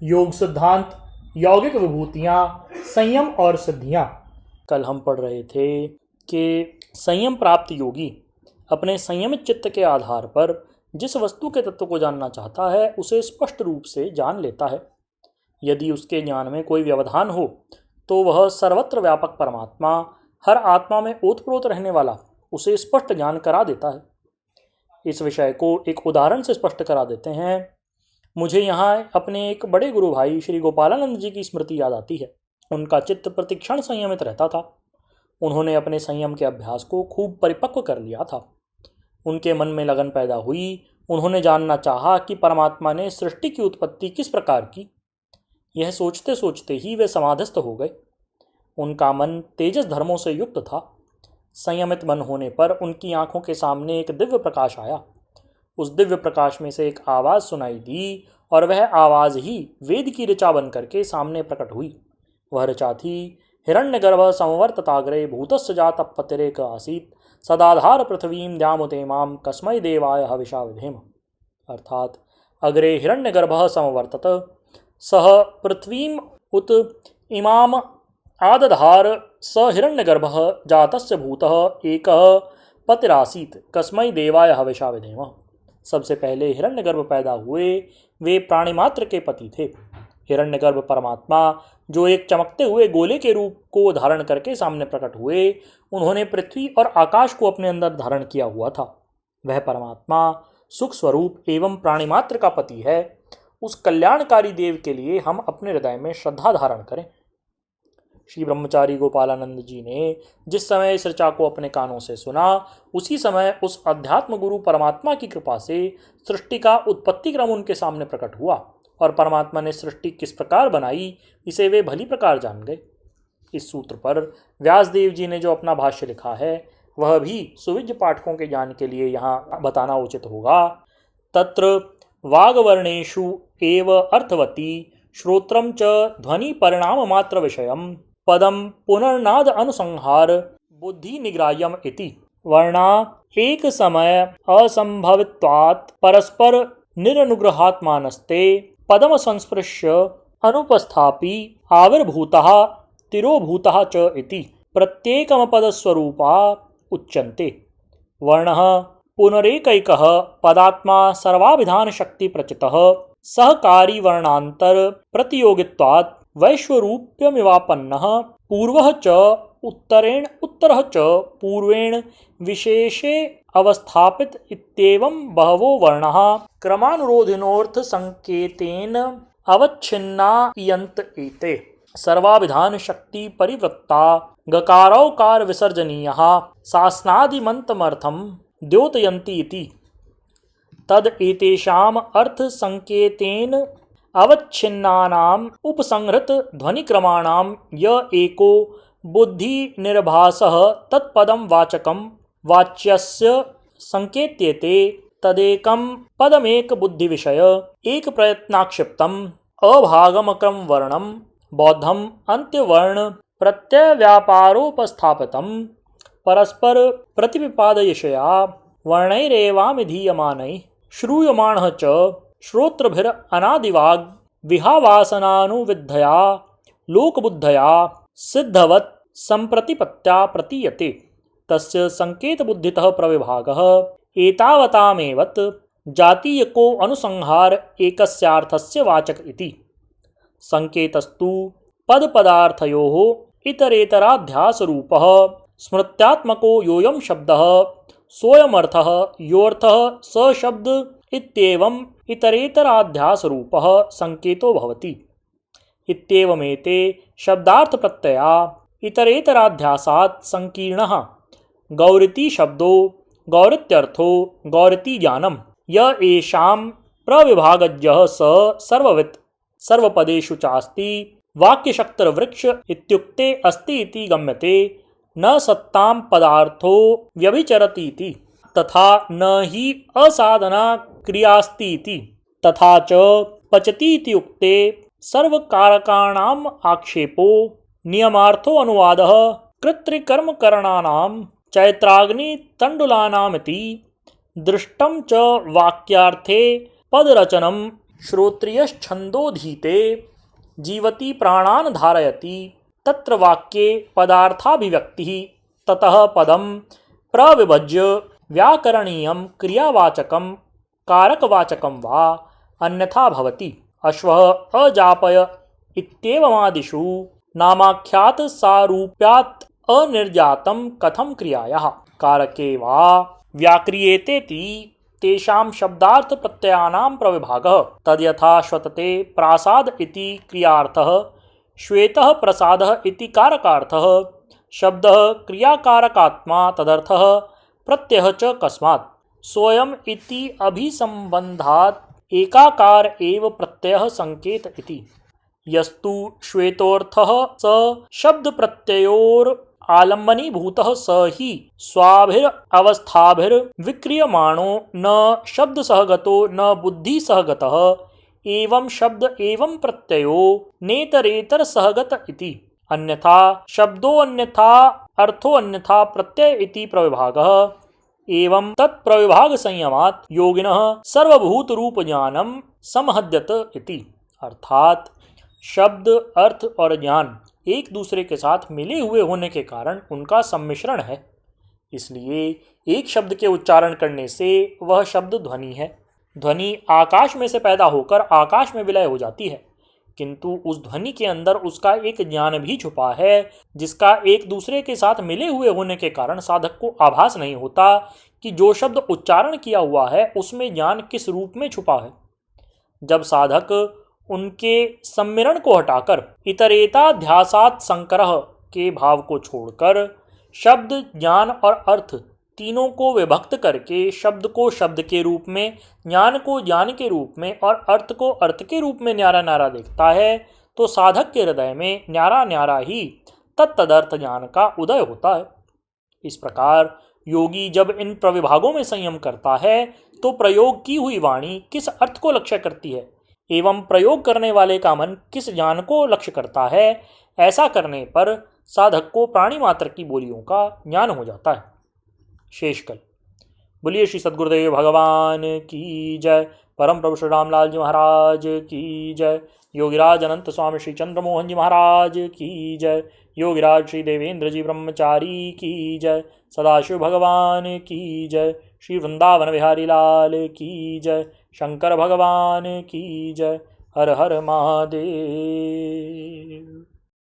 योग सिद्धांत, यौगिक विभूतियाँ, संयम और सिद्धियाँ। कल हम पढ़ रहे थे कि संयम प्राप्त योगी अपने संयमित चित्त के आधार पर जिस वस्तु के तत्व को जानना चाहता है उसे स्पष्ट रूप से जान लेता है। यदि उसके ज्ञान में कोई व्यवधान हो तो वह सर्वत्र व्यापक परमात्मा, हर आत्मा में ओतप्रोत रहने वाला, उसे स्पष्ट ज्ञान करा देता है। इस विषय को एक उदाहरण से स्पष्ट करा देते हैं। मुझे यहाँ अपने एक बड़े गुरु भाई श्री गोपालानंद जी की स्मृति याद आती है। उनका चित्त प्रतिक्षण संयमित रहता था। उन्होंने अपने संयम के अभ्यास को खूब परिपक्व कर लिया था। उनके मन में लगन पैदा हुई। उन्होंने जानना चाहा कि परमात्मा ने सृष्टि की उत्पत्ति किस प्रकार की। यह सोचते सोचते ही वे समाधिस्थ हो गए। उनका मन तेजस धर्मों से युक्त था। संयमित मन होने पर उनकी आंखों के सामने एक दिव्य प्रकाश आया। उस दिव्य प्रकाश में से एक आवाज़ सुनाई दी और वह आवाज़ ही वेद की ऋचा बन करके सामने प्रकट हुई। वह ऋचा थी, हिरण्यगर्भ संवर्तताग्रे भूतस्य जात पतिरेक आसीत सदाधार पृथ्वीं द्यामुतेमाम कस्मै देवाय हविषा विधेम। अर्थात अग्रे हिरण्यगर्भः समवर्तत सह पृथ्वीम उत इमाम आदधार स हिरण्यगर्भः जातस्य भूतः एकः पतिरासीत कस्मै देवाय हविषा विधेम। सबसे पहले हिरण्यगर्भ पैदा हुए, वे प्राणिमात्र के पति थे। हिरण्यगर्भ परमात्मा जो एक चमकते हुए गोले के रूप को धारण करके सामने प्रकट हुए, उन्होंने पृथ्वी और आकाश को अपने अंदर धारण किया हुआ था। वह परमात्मा सुख स्वरूप एवं प्राणिमात्र का पति है। उस कल्याणकारी देव के लिए हम अपने हृदय में श्रद्धा धारण करें। श्री ब्रह्मचारी गोपालानंद जी ने जिस समय इस ऋचा को अपने कानों से सुना, उसी समय उस अध्यात्म गुरु परमात्मा की कृपा से सृष्टि का उत्पत्ति क्रम उनके सामने प्रकट हुआ और परमात्मा ने सृष्टि किस प्रकार बनाई इसे वे भली प्रकार जान गए। इस सूत्र पर व्यासदेव जी ने जो अपना भाष्य लिखा है वह भी सुविज्ञ पाठकों के ज्ञान के लिए यहाँ बताना उचित होगा। तत्र वागवर्णेषु एव अर्थवती श्रोत्रम च ध्वनि परिणाम मात्र विषयम पदम पुनर्नाद अनुसंहार बुद्धि निग्राह्यम इति। वर्णा एक समय असंभवित्वात् परस्पर निरनुग्रहात्मानस्ते पदम संस्पृश्य अनुपस्थापि आविर्भूतः तिरोभूतः च इति प्रत्येकमपदस्वरूपा उच्यन्ते। वर्णः पुनरेकैकः पदात्मा सर्वाभिधान शक्ति प्रचितः सहकारी वर्णांतर प्रतियोगित्वात् वैश्वरूप्यमिवापन्नः पूर्वः च उत्तरेण उत्तरः च पूर्वेण विशेषे अवस्थापित इत्येवं बहवो वर्णाः क्रमानुरोधिनोऽर्थ संकेतेन अवच्छिन्नायन्त एते। सर्वाभिधान शक्ति परिवृत्ता गकारौकार विसर्जनीयः शासनादिमन्तमर्थं द्योतयन्ति इति। तद एतेषाम् अर्थ संकेतेन अवच्छिन्नानाम् उपसंहृत ध्वनिक्रमाणां य एको बुद्धि निर्भासः तत्पदं वाचकं वाच्यस्य संकेत्यते तदेकं पदमेक बुद्धि विषय एक प्रयत्नाक्षिप्तम् अभागमकं वर्णं बौद्धं अन्त्यवर्ण प्रत्यय व्यापारोपस्थापितं परस्पर प्रतिविपादयिषया वर्णैरेवाभिधीयमानैः श्रूयमाणः च श्रोत्रभिर अनादिवाग् विहावासनानुविद्धया लोकबुद्धया सिद्धवत् संप्रतिपत्त्या प्रतीयते। तस्य संकेत बुद्धितः प्रविभागः एतावतामेवत् जातीयको अनुसंहार एकस्यार्थस्य वाचक इति। संकेतस्तु पदपदार्थयोः इतरेतराध्यासरूपः स्मृत्यात्मको योऽयं शब्दः सोऽयमर्थः योऽर्थः स शब्द इत्येवम् इतरेतराध्यासरूपः संकेतो भवति। इत्येवमेते शब्दार्थप्रत्यया इतरेतराध्यासात् संकीर्णः गौरिति शब्दो गौरित्यर्थो गौरिति ज्ञानम् य एषां प्रविभागज्ञः स सर्ववित् सर्वपदेषु चास्ति वाक्यशक्तिर्वृक्ष इत्युक्ते अस्ति इति गम्यते। न सत्तां पदार्थो व्यभिचरति इति तथा न हि असाधना क्रियास्ति इति तथा च पचति इति उक्ते सर्वकारकाणाम् आक्षेपो नियमार्थो अनुवादः कृत्रिकर्मकरणानां चैत्राग्नितण्डुलानामिति दृष्टं च वाक्यार्थे पदरचनं श्रोत्रियश्छन्दोधीते जीवति प्राणान् धारयति तत्र वाक्ये पदार्थाभिव्यक्तिः ततः पदं प्रविभज्य व्याकरणीयं क्रियावाचकं कारकवाचकं वा अन्यथा भवति। अश्वः अजापय इत्येवमादिषु नामाख्यात सारूप्यात् अनिर्जातं कथं क्रियायाः कारके वा व्याक्रियेतेति तेषां शब्दार्थ प्रत्ययानां प्रविभागः तद्यथा श्वतते प्रासाद इति क्रियार्थः श्वेतः प्रसादः इति कारकार्थः शब्दः क्रियाकारकात्मा तदर्थः प्रत्ययः च कस्मात् स्वयम् इति अभिसंबंधात् एकाकार एव प्रत्ययः संकेत इति यस्तु श्वेतोर्थः स शब्द प्रत्ययोर आलम्बनीभूतः स हि स्वाभिर अवस्थाभिर विक्रियमाणो न शब्द सहगतो न बुद्धि सहगतः एवं शब्द एवं प्रत्ययो नेतरेतर सहगत इति अन्यथा शब्दो अन्यथा अर्थो अन्यथा प्रत्यय इति प्रविभागः एवं तत्प्रविभाग संयमात् योगिनः सर्वभूत रूप ज्ञानम समहद्यत इति अर्थात शब्द अर्थ और ज्ञान एक दूसरे के साथ मिले हुए होने के कारण उनका सम्मिश्रण है। इसलिए एक शब्द के उच्चारण करने से वह शब्द ध्वनि है। ध्वनि आकाश में से पैदा होकर आकाश में विलय हो जाती है, किंतु उस ध्वनि के अंदर उसका एक ज्ञान भी छुपा है जिसका एक दूसरे के साथ मिले हुए होने के कारण साधक को आभास नहीं होता कि जो शब्द उच्चारण किया हुआ है उसमें ज्ञान किस रूप में छुपा है। जब साधक उनके सम्मिरण को हटाकर इतरेताध्यासात् संकरह के भाव को छोड़कर शब्द ज्ञान और अर्थ तीनों को विभक्त करके शब्द को शब्द के रूप में, ज्ञान को ज्ञान के रूप में और अर्थ को अर्थ के रूप में न्यारा न्यारा देखता है तो साधक के हृदय में न्यारा न्यारा ही तत्तदर्थ ज्ञान का उदय होता है। इस प्रकार योगी जब इन प्रविभागों में संयम करता है तो प्रयोग की हुई वाणी किस अर्थ को लक्ष्य करती है एवं प्रयोग करने वाले का मन किस ज्ञान को लक्ष्य करता है, ऐसा करने पर साधक को प्राणी मात्र की बोलियों का ज्ञान हो जाता है। शेषकल। बोलिए श्री सद्गुरुदेव भगवान की जय। परम प्रभु श्री रामलाल जी महाराज की जय। योगिराज अनंत स्वामी श्री चंद्रमोहन जी महाराज की जय। योगिराज श्री देवेंद्र जी ब्रह्मचारी की जय। सदाशिव भगवान की जय। श्री वृंदावन बिहारी लाल की जय। शंकर भगवान की जय। हर हर महादेव।